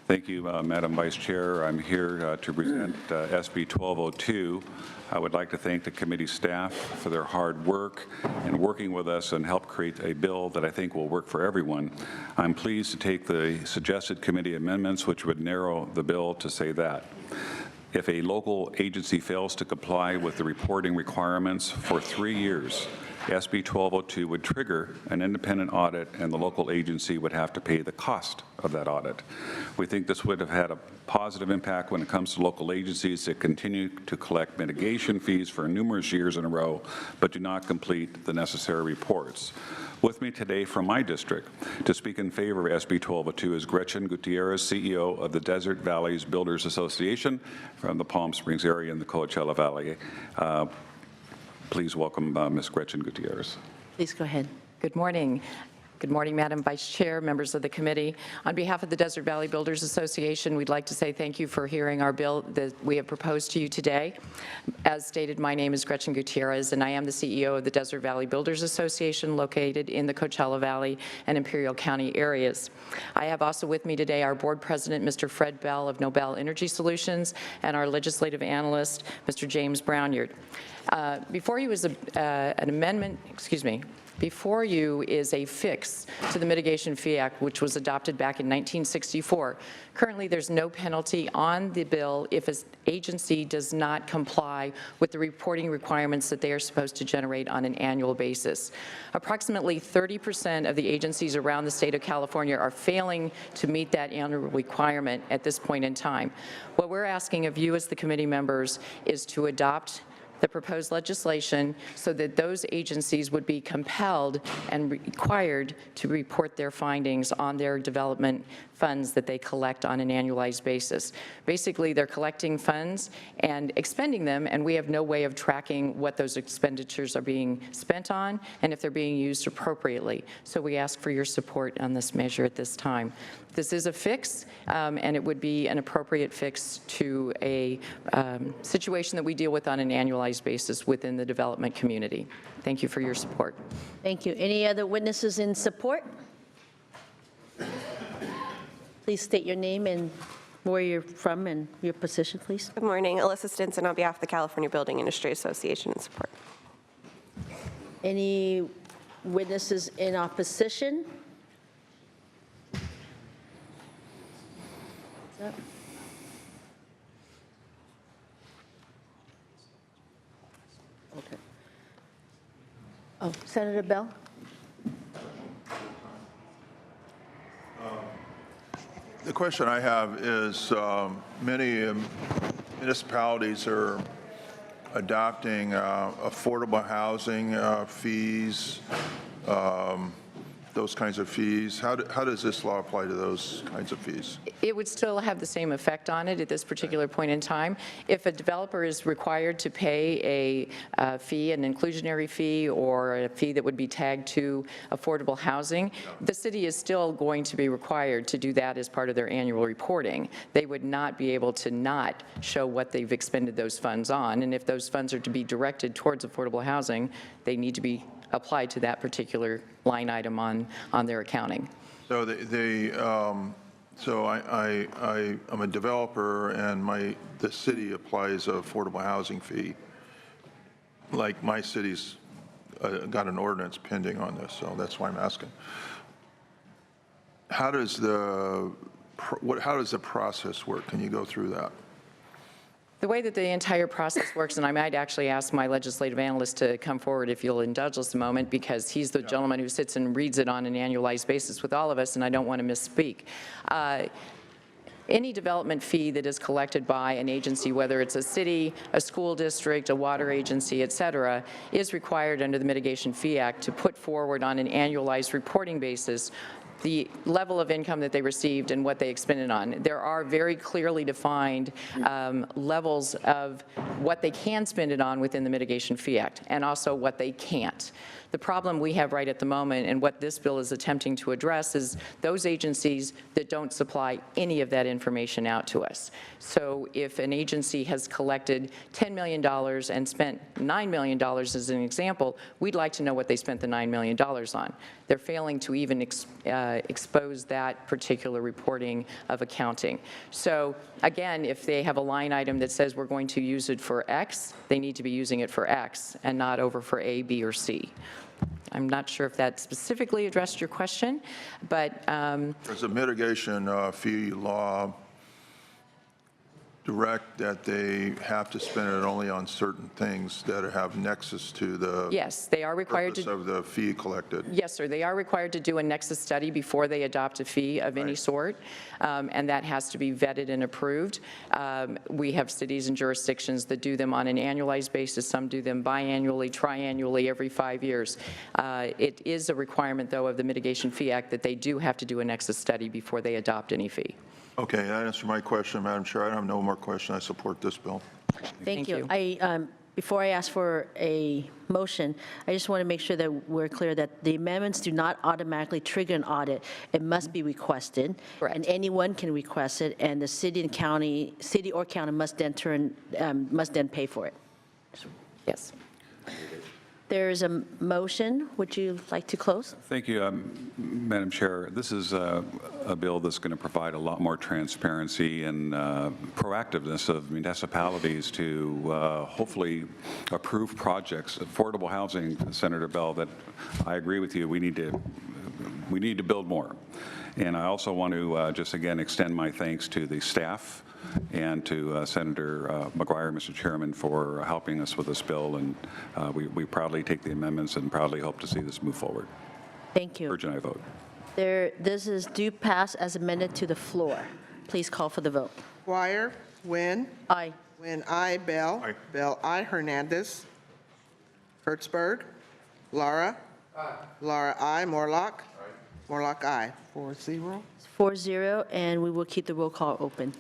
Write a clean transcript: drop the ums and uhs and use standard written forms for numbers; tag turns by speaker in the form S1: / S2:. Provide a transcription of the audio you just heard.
S1: Thank you, Madam Vice Chair. I'm here to present SB1202. I would like to thank the committee staff for their hard work in working with us and help create a bill that I think will work for everyone. I'm pleased to take the suggested committee amendments, which would narrow the bill to say that if a local agency fails to comply with the reporting requirements for 3 years, SB 1202 would trigger an independent audit and the local agency would have to pay the cost of that audit. We think this would have had a positive impact when it comes to local agencies that continue to collect mitigation fees for numerous years in a row but do not complete the necessary reports. With me today from my district to speak in favor of SB 1202 is Gretchen Gutierrez, CEO of the Desert Valleys Builders Association from the Palm Springs area in the Coachella Valley. Please welcome Ms. Gretchen Gutierrez.
S2: Please go ahead.
S3: Good morning. Good morning, Madam Vice Chair, members of the committee. On behalf of the Desert Valley Builders Association, we'd like to say thank you for hearing our bill that we have proposed to you today. As stated, my name is Gretchen Gutierrez, and I am the CEO of the Desert Valley Builders Association located in the Coachella Valley and Imperial County areas. I have also with me today our board president, Mr. Fred Bell of Nobel Energy Solutions, and our legislative analyst, Mr. James Brownyard. Before you is before you is a fix to the Mitigation Fee Act, which was adopted back in 1964. Currently, there's no penalty on the bill if an agency does not comply with the reporting requirements that they are supposed to generate on an annual basis. Approximately 30% of the agencies around the state of California are failing to meet that annual requirement at this point in time. What we're asking of you as the committee members is to adopt the proposed legislation so that those agencies would be compelled and required to report their findings on their development funds that they collect on an annualized basis. Basically, they're collecting funds and expending them, and we have no way of tracking what those expenditures are being spent on and if they're being used appropriately. So we ask for your support on this measure at this time. This is a fix, and it would be an appropriate fix to a situation that we deal with on an annualized basis within the development community. Thank you for your support.
S2: Thank you. Any other witnesses in support? Please state your name and where you're from and your position, please.
S4: Good morning. Alyssa Stinson on behalf of the California Building Industry Association in support.
S2: Any witnesses in opposition? Okay. Oh, Senator Bell?
S5: The question I have is many municipalities are adopting affordable housing fees, those kinds of fees. How does this law apply to those kinds of fees?
S3: It would still have the same effect on it at this particular point in time. If a developer is required to pay a fee, an inclusionary fee, or a fee that would be tagged to affordable housing, the city is still going to be required to do that as part of their annual reporting. They would not be able to not show what they've expended those funds on, and if those funds are to be directed towards affordable housing, they need to be applied to that particular line item on their accounting.
S5: So I'm a developer, and the city applies an affordable housing fee. Like my city's got an ordinance pending on this, so that's why I'm asking. How does the process work? Can you go through that?
S3: The way that the entire process works, and I might actually ask my legislative analyst to come forward if you'll indulge us a moment, because he's the gentleman who sits and reads it on an annualized basis with all of us, and I don't want to misspeak. Any development fee that is collected by an agency, whether it's a city, a school district, a water agency, et cetera, is required under the Mitigation Fee Act to put forward on an annualized reporting basis the level of income that they received and what they expended on. There are very clearly defined levels of what they can spend it on within the Mitigation Fee Act, and also what they can't. The problem we have right at the moment, and what this bill is attempting to address, is those agencies that don't supply any of that information out to us. So if an agency has collected $10 million and spent $9 million as an example, we'd like to know what they spent the $9 million on. They're failing to even expose that particular reporting of accounting. So again, if they have a line item that says we're going to use it for X, they need to be using it for X and not over for A, B, or C. I'm not sure if that specifically addressed your question, but
S5: Does the mitigation fee law direct that they have to spend it only on certain things that have nexus to the
S3: yes, they are required
S5: purpose
S3: to.
S5: of the fee collected?
S3: Yes, sir. They are required to do a nexus study before they adopt a fee of any
S5: Right.
S3: sort, and that has to be vetted and approved. We have cities and jurisdictions that do them on an annualized basis. Some do them biannually, triannually, every 5 years. It is a requirement, though, of the Mitigation Fee Act that they do have to do a nexus study before they adopt any fee.
S5: Okay, that answered my question, Madam Chair. I have no more question. I support this bill.
S2: Thank
S3: you.
S2: you. Before I ask for a motion, I just want to make sure that we're clear that the amendments do not automatically trigger an audit. It must be requested.
S3: Correct.
S2: And anyone can request it, and the city or county must then pay for it.
S3: Yes.
S2: There is a motion. Would you like to close?
S1: Thank you, Madam Chair. This is a bill that's going to provide a lot more transparency and proactiveness of municipalities to hopefully approve projects. Affordable housing, Senator Bell, that I agree with you, we need to build more. And I also want to just again extend my thanks to the staff and to Senator McGuire, Mr. Chairman, for helping us with this bill. And we proudly take the amendments and proudly hope to see this move forward.
S2: Thank you.
S1: Urge and I vote.
S2: This is due pass as amended to the floor. Please call for the vote.
S6: Dwyer, Nguyen.
S2: Aye.
S6: Nguyen, aye. Bell.
S5: Aye.
S6: Bell, aye. Hernandez. Hertzberg. Laura. Laura, aye. Morlock. Morlock, aye. 4-0.
S2: 4-0, and we will keep the roll call open.